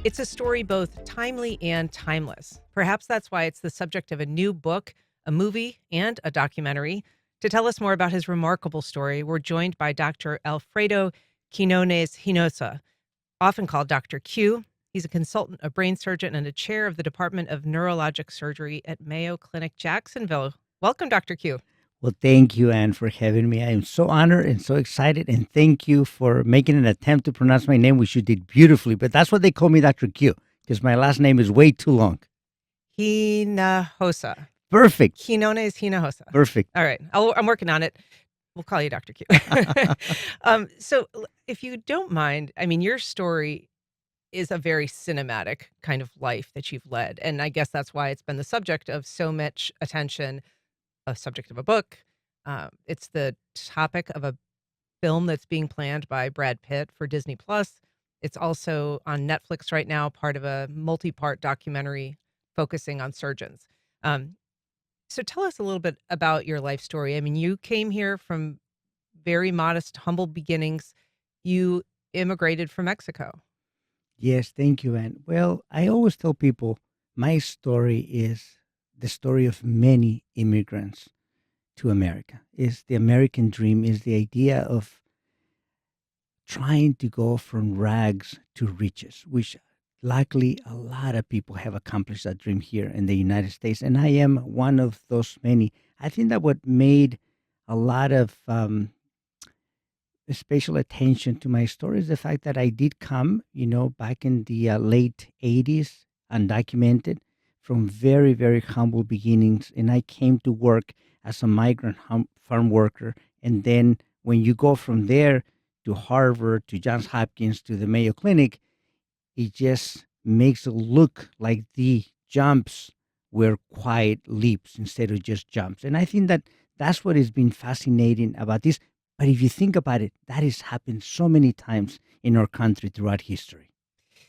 It's a story both timely and timeless. Perhaps that's why it's the subject of a new book, a movie, and a documentary. To tell us more about his remarkable story, we're joined by Dr. Alfredo Quinones-Hinojosa, often called Dr. Q. He's a consultant, a brain surgeon, and a chair of the Department of Neurologic Surgery at Mayo Clinic Jacksonville. Welcome, Dr. Q. Well, thank you, Anne, for having me. I am so honored and so excited, and thank you for making an attempt to pronounce my name, which you did beautifully. But that's what they call me, Dr. Q, because my last name is way too long. Hinojosa. Perfect. Quinones-Hinojosa. Perfect. All right. I'm working on it. We'll call you Dr. Q. If you don't mind, I mean, your story is a very cinematic kind of life that you've led. And I guess that's why it's been the subject of so much attention, a subject of a book. It's the topic of a film that's being planned by Brad Pitt for Disney Plus. It's also on Netflix right now, part of a multi-part documentary focusing on surgeons. So tell us a little bit about your life story. I mean, you came here from very modest, humble beginnings. You immigrated from Mexico. Yes, thank you, Anne. Well, I always tell people my story is the story of many immigrants to America. Is the American dream, is the idea of trying to go from rags to riches, which luckily a lot of people have accomplished that dream here in the United States. And I am one of those many. I think that what made a lot of special attention to my story is the fact that I did come, back in the late 80s, undocumented, from very, very humble beginnings. And I came to work as a migrant farm worker. And then when you go from there to Harvard, to Johns Hopkins, to the Mayo Clinic, it just makes it look like the jumps were quiet leaps instead of just jumps. And I think that that's what has been fascinating about this. But if you think about it, that has happened so many times in our country throughout history.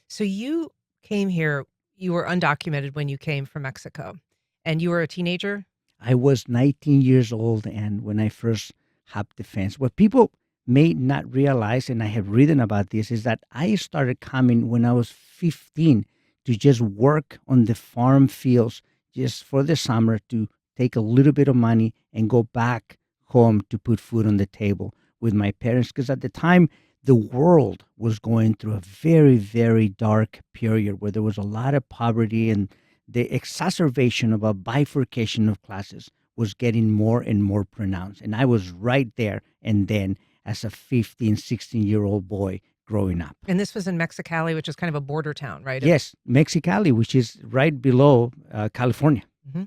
So you came here, you were undocumented when you came from Mexico, and you were a teenager? I was 19 years old, and when I first hopped the fence, what people may not realize, and I have written about this, is that I started coming when I was 15 to just work on the farm fields just for the summer to take a little bit of money and go back home to put food on the table with my parents. Because at the time, the world was going through a very, very dark period where there was a lot of poverty, and the exacerbation of a bifurcation of classes was getting more and more pronounced. And I was right there and then as a 15, 16-year-old boy growing up. And this was in Mexicali, which is kind of a border town, right? Yes, Mexicali, which is right below California. Mm-hmm.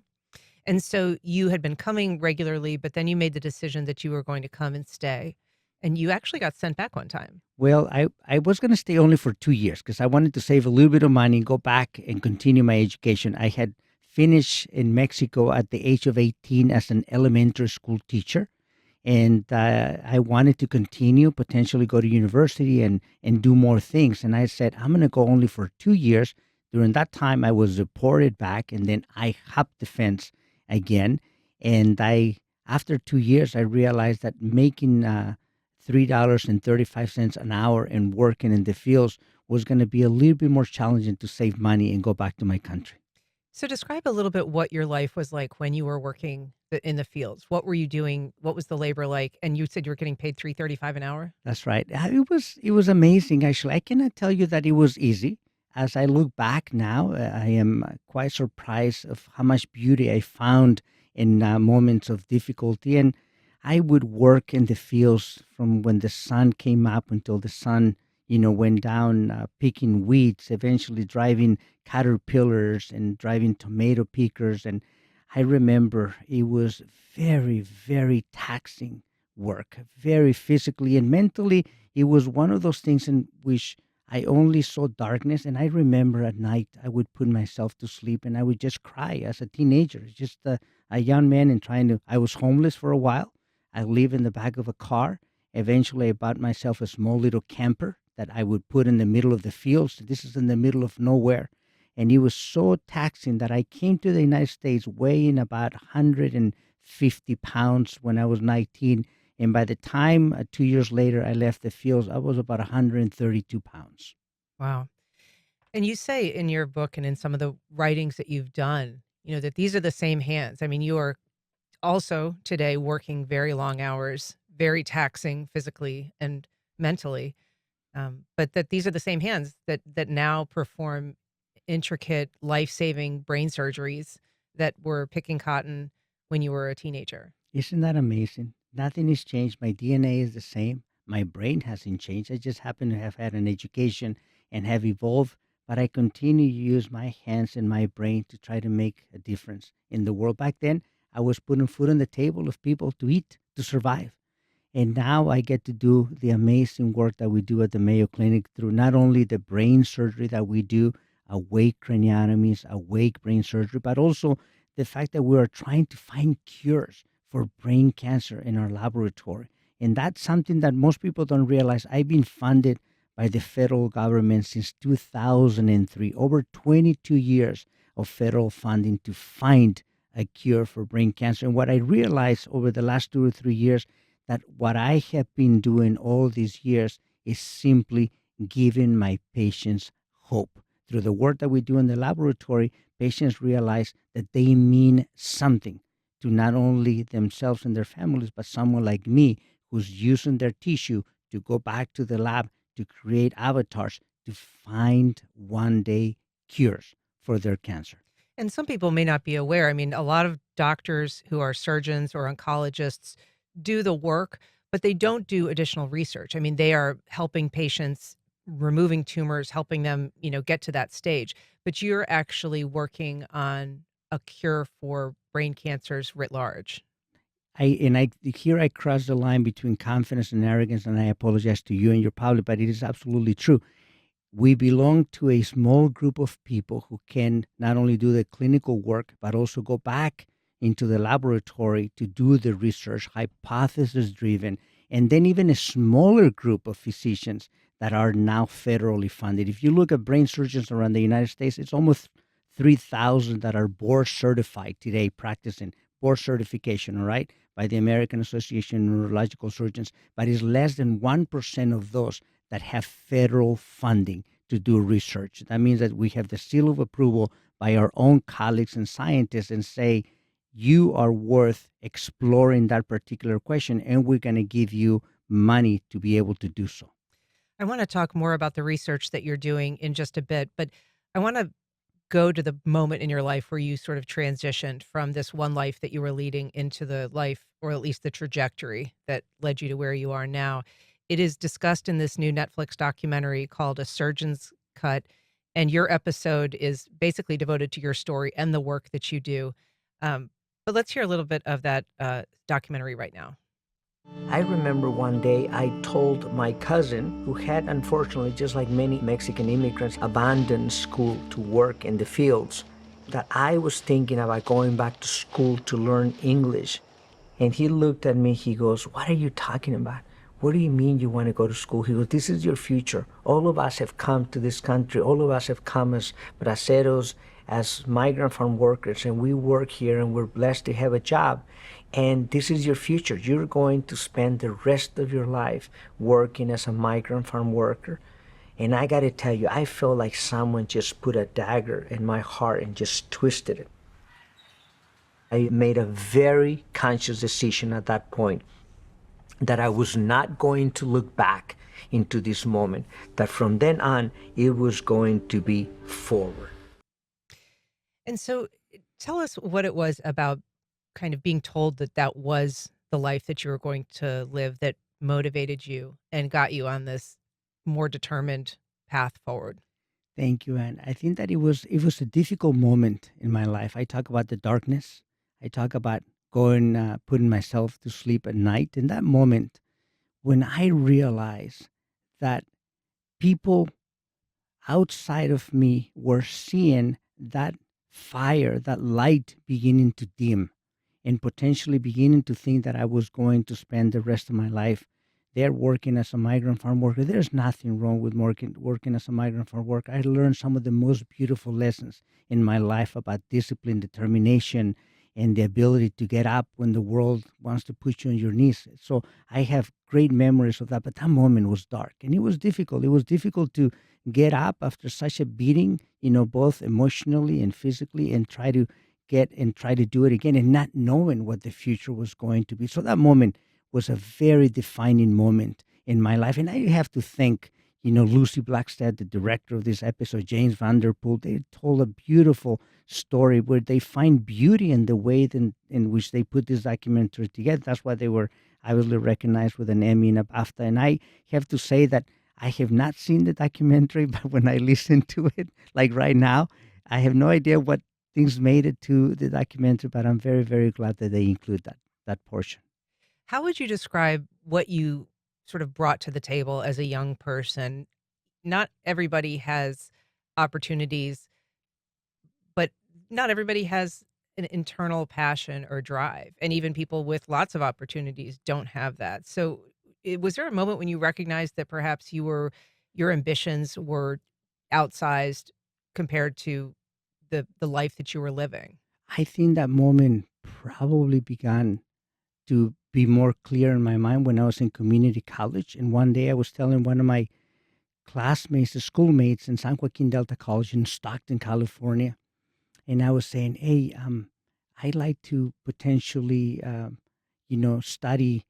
And so you had been coming regularly, but then you made the decision that you were going to come and stay. And you actually got sent back one time. Well, I was going to stay only for 2 years because I wanted to save a little bit of money, go back and continue my education. I had finished in Mexico at the age of 18 as an elementary school teacher. And I wanted to continue, potentially go to university and do more things. And I said, I'm going to go only for 2 years. During that time, I was deported back, and then I hopped the fence again. And after 2 years, I realized that making $3.35 an hour and working in the fields was going to be a little bit more challenging to save money and go back to my country. So describe a little bit what your life was like when you were working in the fields. What were you doing? What was the labor like? And you said you were getting paid $3.35 an hour? That's right. It was amazing, actually. I cannot tell you that it was easy. As I look back now, I am quite surprised of how much beauty I found in moments of difficulty. And I would work in the fields from when the sun came up until the sun, went down, picking weeds, eventually driving caterpillars and driving tomato pickers. And I remember it was very, very taxing work, very physically and mentally. It was one of those things in which I only saw darkness. And I remember at night, I would put myself to sleep and I would just cry as a teenager, just a young man, and I was homeless for a while. I lived in the back of a car. Eventually, I bought myself a small little camper that I would put in the middle of the fields. This is in the middle of nowhere. And it was so taxing that I came to the United States weighing about 150 pounds when I was 19. And by the time 2 years later I left the fields, I was about 132 pounds. Wow. And you say in your book and in some of the writings that you've done, that these are the same hands. I mean, you are also today working very long hours, very taxing physically and mentally, but that these are the same hands that now perform intricate, life-saving brain surgeries that were picking cotton when you were a teenager. Isn't that amazing? Nothing has changed. My DNA is the same. My brain hasn't changed. I just happen to have had an education and have evolved, but I continue to use my hands and my brain to try to make a difference in the world. Back then, I was putting food on the table of people to eat, to survive. And now I get to do the amazing work that we do at the Mayo Clinic through not only the brain surgery that we do, awake craniotomies, awake brain surgery, but also the fact that we are trying to find cures for brain cancer in our laboratory. And that's something that most people don't realize. I've been funded by the federal government since 2003, over 22 years of federal funding to find a cure for brain cancer. And what I realized over the last 2 or 3 years that what I have been doing all these years is simply giving my patients hope. Through the work that we do in the laboratory, patients realize that they mean something to not only themselves and their families, but someone like me who's using their tissue to go back to the lab to create avatars to find one day cures for their cancer. And some people may not be aware. I mean, a lot of doctors who are surgeons or oncologists do the work, but they don't do additional research. I mean, they are helping patients, removing tumors, helping them, get to that stage. But you're actually working on a cure for brain cancers writ large. I here I cross the line between confidence and arrogance, and I apologize to you and your public, but it is absolutely true. We belong to a small group of people who can not only do the clinical work, but also go back into the laboratory to do the research, hypothesis driven, and then even a smaller group of physicians that are now federally funded. If you look at brain surgeons around the United States, it's almost 3,000 that are board certified today, practicing board certification, all right, by the American Association of Neurological Surgeons, but it's less than 1% of those that have federal funding to do research. That means that we have the seal of approval by our own colleagues and scientists and say, you are worth exploring that particular question, and we're going to give you money to be able to do so. I want to talk more about the research that you're doing in just a bit, but I want to go to the moment in your life where you sort of transitioned from this one life that you were leading into the life, or at least the trajectory that led you to where you are now. It is discussed in this new Netflix documentary called A Surgeon's Cut, and your episode is basically devoted to your story and the work that you do. But let's hear a little bit of that documentary right now. I remember one day I told my cousin, who had unfortunately, just like many Mexican immigrants, abandoned school to work in the fields, that I was thinking about going back to school to learn English. And he looked at me, he goes, "What are you talking about? What do you mean you want to go to school?" He goes, "This is your future. All of us have come to this country. All of us have come as braceros, as migrant farm workers, and we work here and we're blessed to have a job. And this is your future. You're going to spend the rest of your life working as a migrant farm worker." And I got to tell you, I felt like someone just put a dagger in my heart and just twisted it. I made a very conscious decision at that point that I was not going to look back into this moment, that from then on, it was going to be forward. And so tell us what it was about kind of being told that that was the life that you were going to live that motivated you and got you on this more determined path forward. Thank you, and I think that it was a difficult moment in my life. I talk about the darkness. I talk about going, putting myself to sleep at night. In that moment, when I realized that people outside of me were seeing that fire, that light beginning to dim, and potentially beginning to think that I was going to spend the rest of my life there working as a migrant farm worker. There's nothing wrong with working as a migrant farm worker. I learned some of the most beautiful lessons in my life about discipline, determination, and the ability to get up when the world wants to put you on your knees. So I have great memories of that, but that moment was dark and it was difficult. It was difficult to get up after such a beating, both emotionally and physically, and try to do it again and not knowing what the future was going to be. So that moment was a very defining moment in my life. And I have to thank, Lucy Blackstad, the director of this episode, James Vanderpool. They told a beautiful story where they find beauty in the way in which they put this documentary together. That's why they were obviously recognized with an Emmy and a BAFTA. And I have to say that I have not seen the documentary, but when I listen to it, like right now, I have no idea what things made it to the documentary, but I'm very, very glad that they include that portion. How would you describe what you sort of brought to the table as a young person? Not everybody has opportunities, but not everybody has an internal passion or drive. And even people with lots of opportunities don't have that. So, was there a moment when you recognized that perhaps your ambitions were outsized compared to the life that you were living? I think that moment probably began to be more clear in my mind when I was in community college. And one day I was telling one of my classmates, the schoolmates in San Joaquin Delta College in Stockton, California, and I was saying, "Hey, I'd like to potentially, study,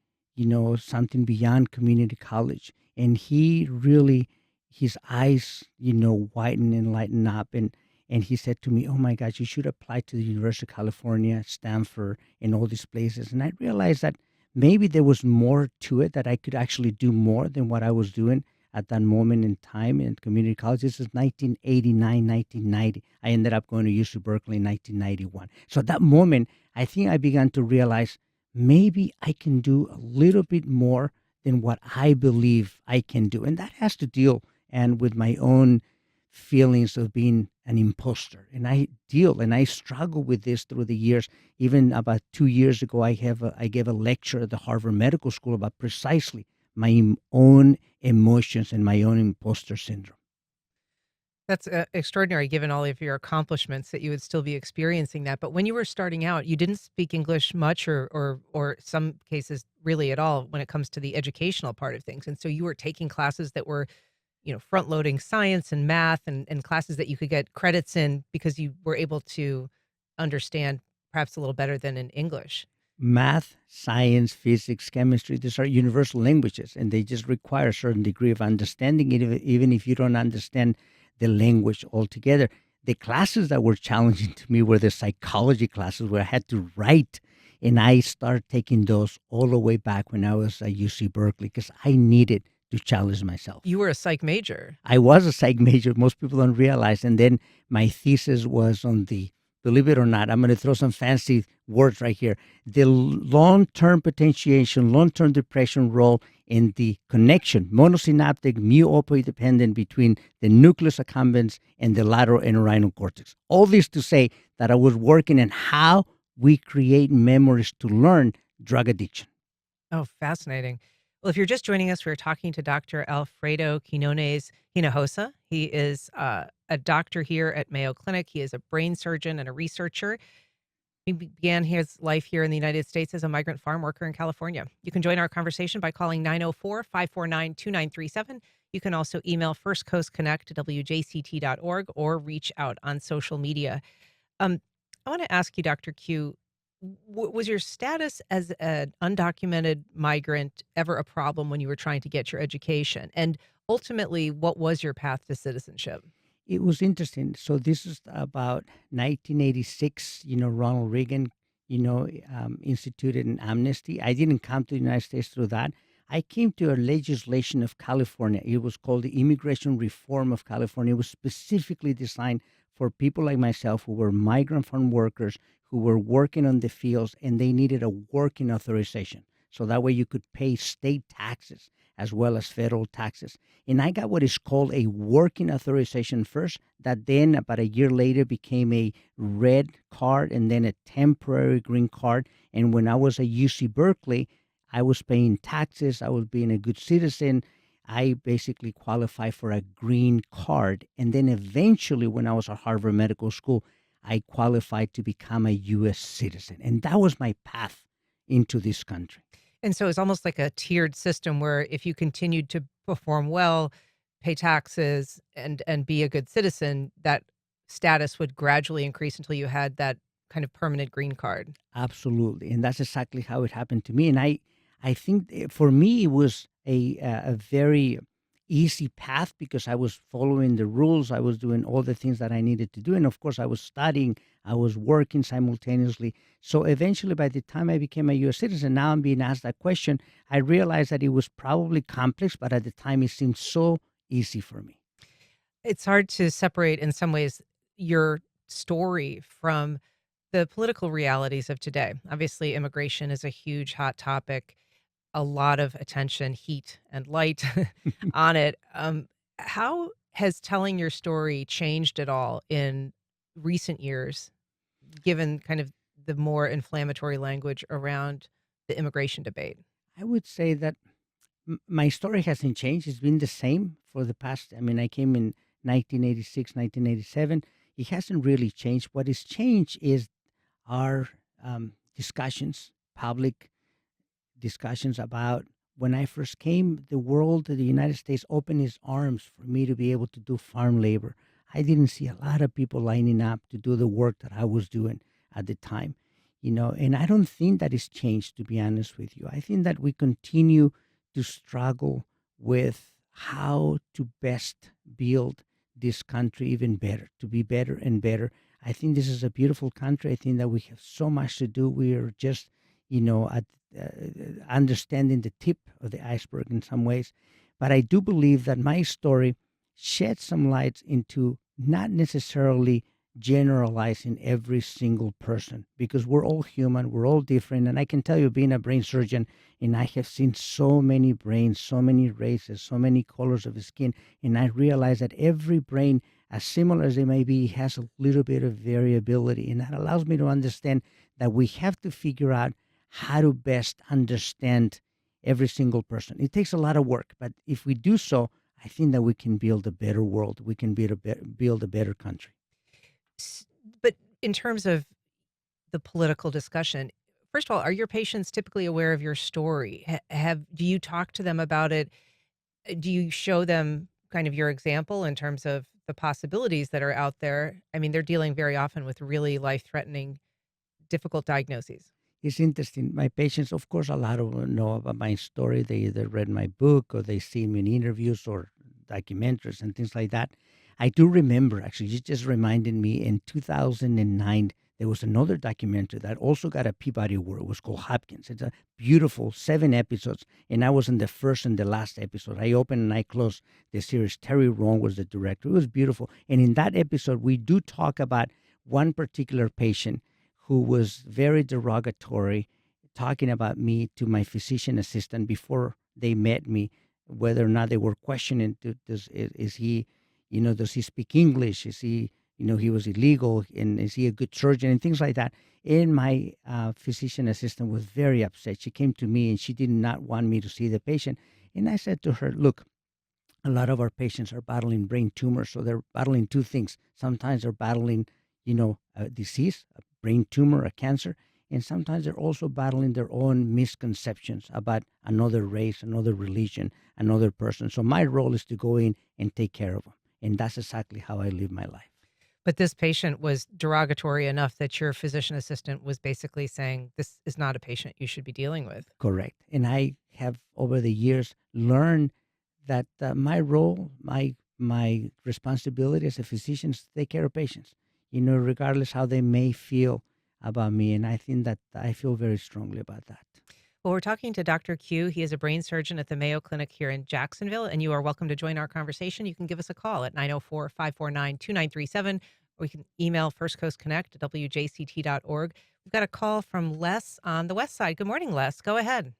something beyond community college." And he really, his eyes, widen and lighten up, and he said to me, "Oh my gosh, you should apply to the University of California, Stanford, and all these places." And I realized that maybe there was more to it, that I could actually do more than what I was doing at that moment in time in community college. This is 1989, 1990. I ended up going to UC Berkeley in 1991. So at that moment, I think I began to realize maybe I can do a little bit more than what I believe I can do. And that has to deal and with my own feelings of being an imposter. And I struggle with this through the years. Even about 2 years ago, I gave a lecture at the Harvard Medical School about precisely my own emotions and my own imposter syndrome. That's, extraordinary given all of your accomplishments that you would still be experiencing that, but when you were starting out, you didn't speak English much or some cases really at all when it comes to the educational part of things, and so you were taking classes that were, front loading science and math and classes that you could get credits in because you were able to understand perhaps a little better than in English. Math, science, physics, chemistry, these are universal languages and they just require a certain degree of understanding, even if you don't understand the language altogether. The classes that were challenging to me were the psychology classes where I had to write. And I started taking those all the way back when I was at UC Berkeley because I needed to challenge myself. You were a psych major. I was a psych major. Most people don't realize. And then my thesis was on the, believe it or not, I'm going to throw some fancy words right here. The long-term potentiation, long-term depression role in the connection, monosynaptic, mu-opioid dependent between the nucleus accumbens and the lateral entorhinal cortex. All this to say that I was working on how we create memories to learn drug addiction. Oh, fascinating. Well, if you're just joining us, we're talking to Dr. Alfredo Quinones-Hinojosa. He is a doctor here at Mayo Clinic. He is a brain surgeon and a researcher. He began his life here in the United States as a migrant farm worker in California. You can join our conversation by calling 904-549-2937. You can also email firstcoastconnect@wjct.org or reach out on social media. I want to ask you, Dr. Q, was your status as an undocumented migrant ever a problem when you were trying to get your education? And ultimately, what was your path to citizenship? It was interesting. So this is about 1986. Ronald Reagan, instituted an amnesty. I didn't come to the United States through that. I came to a legislation of California. It was called the Immigration Reform of California. It was specifically designed for people like myself who were migrant farm workers who were working on the fields and they needed a working authorization. So that way you could pay state taxes as well as federal taxes. And I got what is called a working authorization first, that then about a year later became a red card and then a temporary green card. And when I was at UC Berkeley, I was paying taxes, I was being a good citizen. I basically qualified for a green card. And then eventually, when I was at Harvard Medical School, I qualified to become a U.S. citizen. And that was my path into this country. And so it's almost like a tiered system where if you continued to perform well, pay taxes, and be a good citizen, that status would gradually increase until you had that kind of permanent green card. Absolutely, and that's exactly how it happened to me. And I think for me it was a very easy path because I was following the rules. I was doing all the things that I needed to do, and of course, I was studying. I was working simultaneously. So eventually, by the time I became a U.S. citizen, now I'm being asked that question. I realized that it was probably complex, but at the time, it seemed so easy for me. It's hard to separate in some ways your story from the political realities of today. Obviously, immigration is a huge hot topic, a lot of attention, heat, and light on it. How has telling your story changed at all in recent years, given kind of the more inflammatory language around the immigration debate? I would say that my story hasn't changed. It's been the same for the past. I mean, I came in 1986, 1987. It hasn't really changed. What has changed is our discussions, public discussions about when I first came, the United States opened its arms for me to be able to do farm labor. I didn't see a lot of people lining up to do the work that I was doing at the time, and I don't think that it's changed, to be honest with you. I think that we continue to struggle with how to best build this country even better, to be better and better. I think this is a beautiful country. I think that we have so much to do. We are just, at understanding the tip of the iceberg in some ways. But I do believe that my story sheds some lights into not necessarily generalizing every single person because we're all human, we're all different. And I can tell you, being a brain surgeon, and I have seen so many brains, so many races, so many colors of skin, and I realize that every brain, as similar as it may be, has a little bit of variability. And that allows me to understand that we have to figure out how to best understand every single person. It takes a lot of work, but if we do so, I think that we can build a better world. We can build a better country. But in terms of the political discussion, first of all, are your patients typically aware of your story? Do you talk to them about it? Do you show them kind of your example in terms of the possibilities that are out there? I mean, they're dealing very often with really life-threatening, difficult diagnoses. It's interesting. My patients, of course, a lot of them know about my story. They either read my book or they see me in interviews or documentaries and things like that. I do remember, actually, you just reminded me in 2009, there was another documentary that also got a Peabody Award. It was called Hopkins. It's a beautiful 7 episodes, and I was in the first and the last episode. I opened and I closed the series. Terry Rohn was the director. It was beautiful. And in that episode, we do talk about one particular patient who was very derogatory, talking about me to my physician assistant before they met me, whether or not they were questioning, is he, does he speak English? Is he, he was illegal, and is he a good surgeon, and things like that. And my physician assistant was very upset. She came to me and she did not want me to see the patient. And I said to her, look, a lot of our patients are battling brain tumors. So they're battling two things. Sometimes they're battling, a disease, a brain tumor, a cancer. And sometimes they're also battling their own misconceptions about another race, another religion, another person. So my role is to go in and take care of them. And that's exactly how I live my life. But this patient was derogatory enough that your physician assistant was basically saying, this is not a patient you should be dealing with. Correct. And I have over the years learned that my role, my responsibility as a physician is to take care of patients, regardless how they may feel about me. And I think that I feel very strongly about that. Well, we're talking to Dr. Q. He is a brain surgeon at the Mayo Clinic here in Jacksonville, and you are welcome to join our conversation. You can give us a call at 904-549-2937, or you can email firstcoastconnect@wjct.org. We've got a call from Les on the west side. Good morning, Les. Go ahead.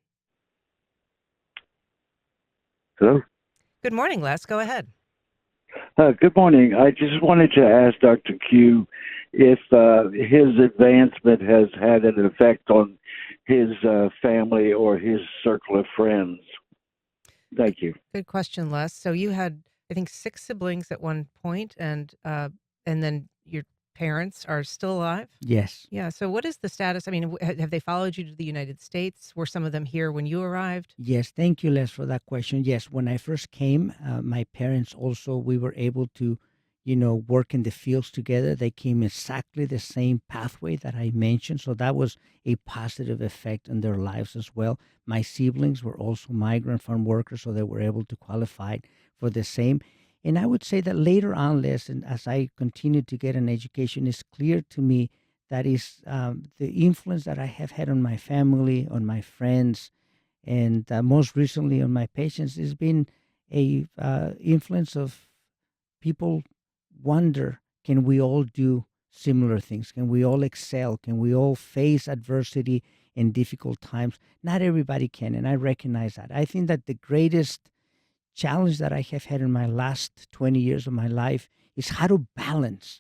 Hello. Good morning, Les. Go ahead. Good morning. I just wanted to ask Dr. Q if his advancement has had an effect on his family or his circle of friends. Thank you. Good question, Les. So you had, I think, 6 siblings at one point, and then your parents are still alive? Yes. Yeah, so what is the status? I mean, have they followed you to the United States? Were some of them here when you arrived? Yes, thank you, Les, for that question. Yes, when I first came, my parents also, we were able to, work in the fields together. They came exactly the same pathway that I mentioned. So that was a positive effect in their lives as well. My siblings were also migrant farm workers, so they were able to qualify for the same. And I would say that later on, Les, and as I continued to get an education, it's clear to me that is the influence that I have had on my family, on my friends, and most recently on my patients has been a influence of people wonder, can we all do similar things? Can we all excel? Can we all face adversity in difficult times? Not everybody can, and I recognize that. I think that the greatest challenge that I have had in my last 20 years of my life is how to balance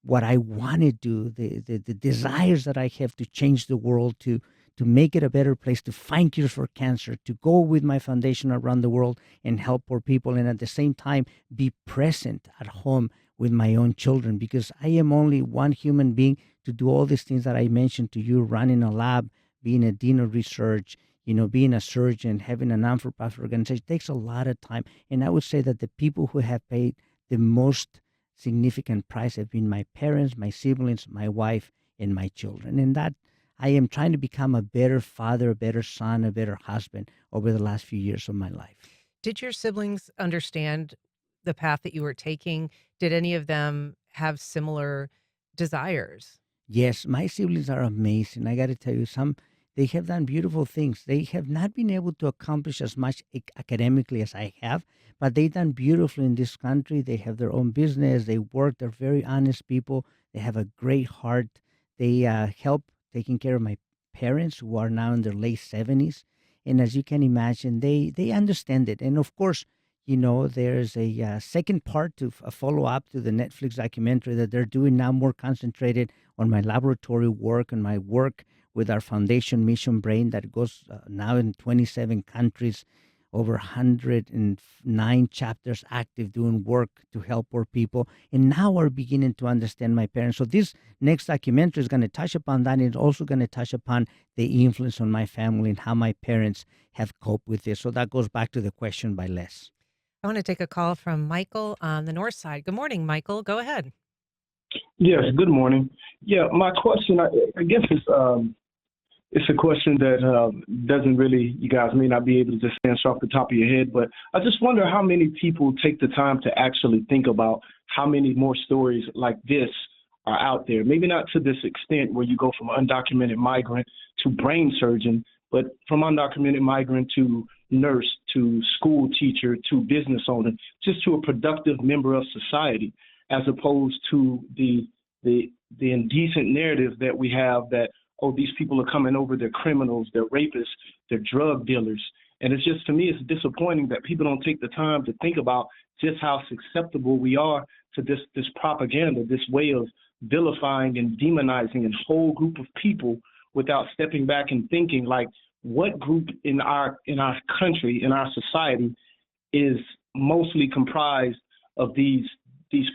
what I want to do, the desires that I have to change the world, to make it a better place, to find cures for cancer, to go with my foundation around the world and help poor people, and at the same time be present at home with my own children, because I am only one human being to do all these things that I mentioned to you: running a lab, being a dean of research, being a surgeon, having a non-for-profit organization. Takes a lot of time, and I would say that the people who have paid the most significant price have been my parents, my siblings, my wife, and my children. And that I am trying to become a better father, a better son, a better husband over the last few years of my life. Did your siblings understand the path that you were taking? Did any of them have similar desires? Yes, my siblings are amazing. I got to tell you, they have done beautiful things. They have not been able to accomplish as much academically as I have, but they've done beautifully in this country. They have their own business. They work. They're very honest people. They have a great heart. They help taking care of my parents, who are now in their late 70s. And as you can imagine, they understand it. And of course, there's a second part to a follow up to the Netflix documentary that they're doing now, more concentrated on my laboratory work and my work with our foundation, Mission Brain, that goes now in 27 countries, over 109 chapters active, doing work to help poor people. And now we're beginning to understand my parents. So this next documentary is going to touch upon that. And it's also going to touch upon the influence on my family and how my parents have coped with this. So that goes back to the question by Les. I want to take a call from Michael on the north side. Good morning, Michael. Go ahead. Yes, good morning. Yeah, my question, I guess it's a question that doesn't really, you guys may not be able to just answer off the top of your head, but I just wonder how many people take the time to actually think about how many more stories like this are out there. Maybe not to this extent where you go from undocumented migrant to brain surgeon, but from undocumented migrant to nurse to school teacher to business owner, just to a productive member of society, as opposed to the indecent narrative that we have that, oh, these people are coming over, they're criminals, they're rapists, they're drug dealers. And it's just, to me, it's disappointing that people don't take the time to think about just how susceptible we are to this propaganda, this way of vilifying and demonizing a whole group of people without stepping back and thinking, like, what group in our country, in our society, is mostly comprised of these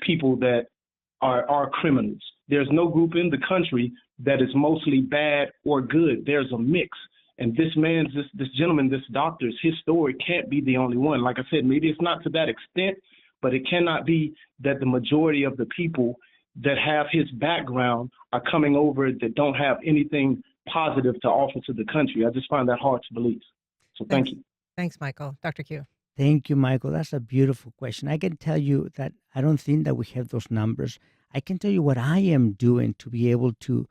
people that are criminals. There's no group in the country that is mostly bad or good. There's a mix. And this gentleman, this doctor's, his story can't be the only one. Like I said, maybe it's not to that extent, but it cannot be that the majority of the people that have his background are coming over that don't have anything positive to offer to the country. I just find that hard to believe. So thank you. Thanks, Michael. Dr. Q. Thank you, Michael. That's a beautiful question. I can tell you that I don't think that we have those numbers. I can tell you what I am doing to be able to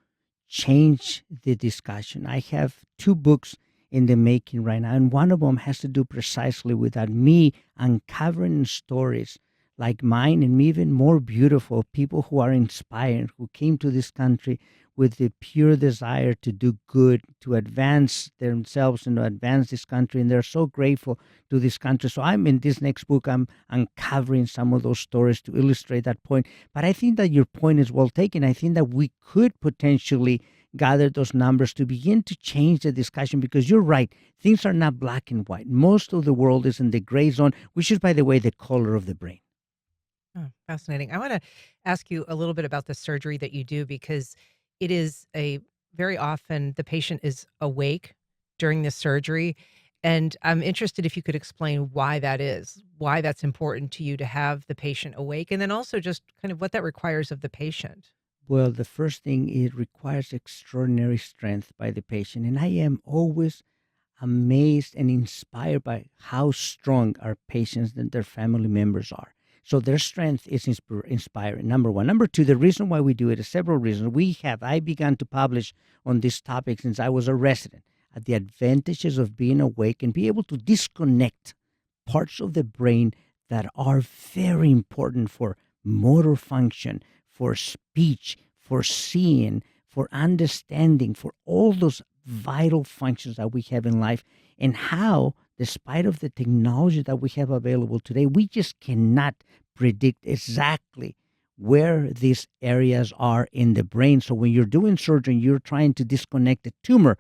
change the discussion. I have 2 books in the making right now, and one of them has to do precisely with that, me uncovering stories like mine and even more beautiful, people who are inspired, who came to this country with the pure desire to do good, to advance themselves and to advance this country. And they're so grateful to this country. So I'm in this next book, I'm uncovering some of those stories to illustrate that point. But I think that your point is well taken. I think that we could potentially gather those numbers to begin to change the discussion, because you're right, things are not black and white. Most of the world is in the gray zone, which is, by the way, the color of the brain. Oh, fascinating. I want to ask you a little bit about the surgery that you do because it is a very often the patient is awake during the surgery. And I'm interested if you could explain why that is, why that's important to you to have the patient awake, and then also just kind of what that requires of the patient. Well, the first thing, it requires extraordinary strength by the patient. And I am always amazed and inspired by how strong our patients and their family members are. So their strength is inspiring. Number one. Number two, the reason why we do it is several reasons. I began to publish on this topic since I was a resident at the advantages of being awake and be able to disconnect parts of the brain that are very important for motor function, for speech, for seeing, for understanding, for all those vital functions that we have in life, and how, despite of the technology that we have available today, we just cannot predict exactly where these areas are in the brain. So when you're doing surgery, you're trying to disconnect a tumor.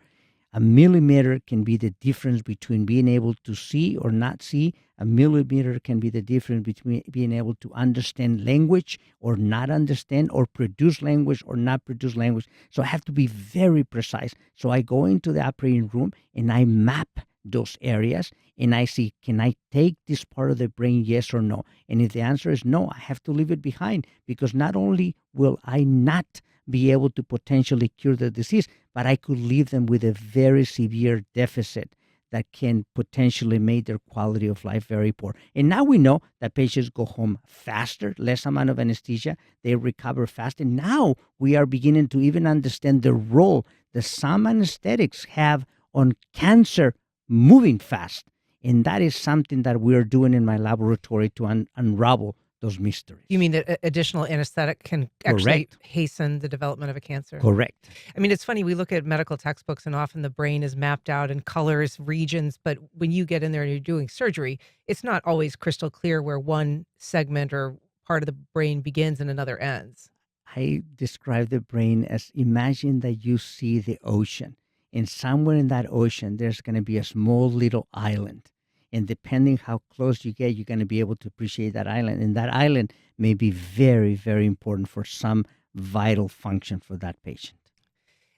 A millimeter can be the difference between being able to see or not see. A millimeter can be the difference between being able to understand language or not understand, or produce language or not produce language. So I have to be very precise. So I go into the operating room and I map those areas and I see, can I take this part of the brain, yes or no? And if the answer is no, I have to leave it behind, because not only will I not be able to potentially cure the disease, but I could leave them with a very severe deficit that can potentially make their quality of life very poor. And now we know that patients go home faster, less amount of anesthesia, they recover fast. And now we are beginning to even understand the role that some anesthetics have on cancer moving fast. And that is something that we are doing in my laboratory to unravel those mysteries. You mean that additional anesthetic can actually Correct. hasten the development of a cancer? Correct. I mean, it's funny, we look at medical textbooks and often the brain is mapped out in colors, regions, but when you get in there and you're doing surgery, it's not always crystal clear where one segment or part of the brain begins and another ends. I describe the brain as, imagine that you see the ocean, and somewhere in that ocean, there's going to be a small little island. And depending how close you get, you're going to be able to appreciate that island. And that island may be very, very important for some vital function for that patient.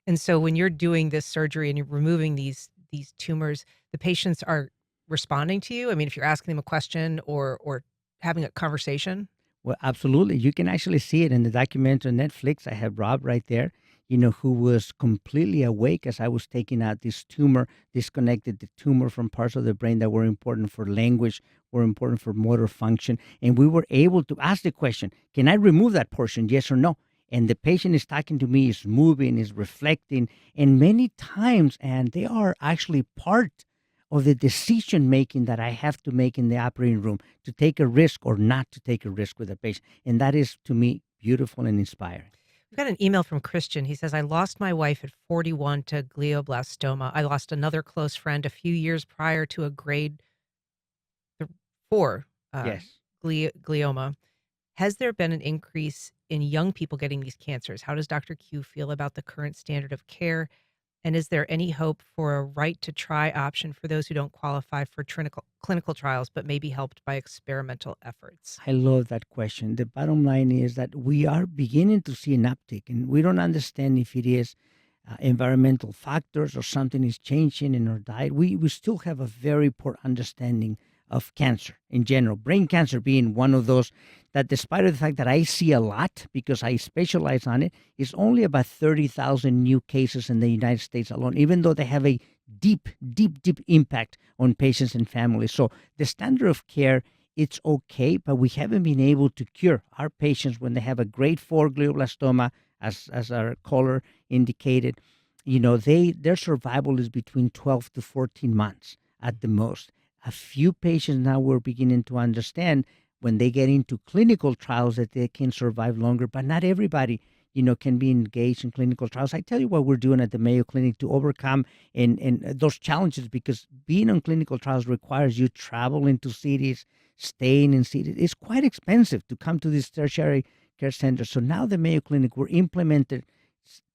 And so when you're doing this surgery and you're removing these tumors, the patients are responding to you? I mean, if you're asking them a question or having a conversation? Well, absolutely. You can actually see it in the documentary on Netflix. I have Rob right there, who was completely awake as I was taking out this tumor, disconnected the tumor from parts of the brain that were important for language, were important for motor function. And we were able to ask the question, can I remove that portion, yes or no? And the patient is talking to me, is moving, is reflecting. And many times, and they are actually part of the decision making that I have to make in the operating room to take a risk or not to take a risk with a patient. And that is, to me, beautiful and inspiring. We've got an email from Christian. He says, I lost my wife at 41 to glioblastoma. I lost another close friend a few years prior to a grade 4 Yes. glioma. Has there been an increase in young people getting these cancers? How does Dr. Q feel about the current standard of care? And is there any hope for a right to try option for those who don't qualify for clinical trials but may be helped by experimental efforts? I love that question. The bottom line is that we are beginning to see an uptick, and we don't understand if it is environmental factors or something is changing in our diet. We still have a very poor understanding of cancer in general, brain cancer being one of those that, despite of the fact that I see a lot because I specialize on it, is only about 30,000 new cases in the United States alone, even though they have a deep, deep, deep impact on patients and families. So the standard of care, it's okay, but we haven't been able to cure our patients when they have a grade 4 glioblastoma, as our caller indicated. Their survival is between 12 to 14 months at the most. A few patients now we're beginning to understand when they get into clinical trials that they can survive longer, but not everybody, can be engaged in clinical trials. I tell you what we're doing at the Mayo Clinic to overcome and those challenges, because being on clinical trials requires you travel into cities, staying in cities. It's quite expensive to come to these tertiary care centers. So now the Mayo Clinic, we're implemented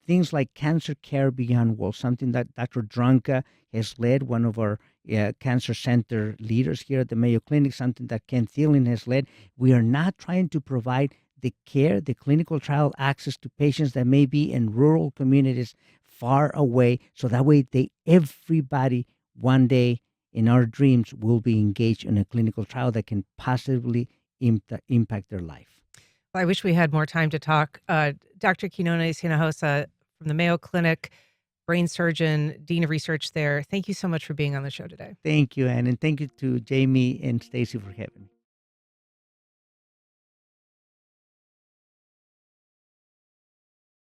things like cancer care beyond walls, something that Dr. Dranka has led, one of our cancer center leaders here at the Mayo Clinic, something that Ken Thielen has led. We are not trying to provide the care, the clinical trial access to patients that may be in rural communities far away, so that way everybody one day in our dreams will be engaged in a clinical trial that can positively impact their life. Well, I wish we had more time to talk. Dr. Quinones-Hinojosa from the Mayo Clinic, brain surgeon, dean of research there. Thank you so much for being on the show today. Thank you, Ann, and thank you to Jamie and Stacy for having me.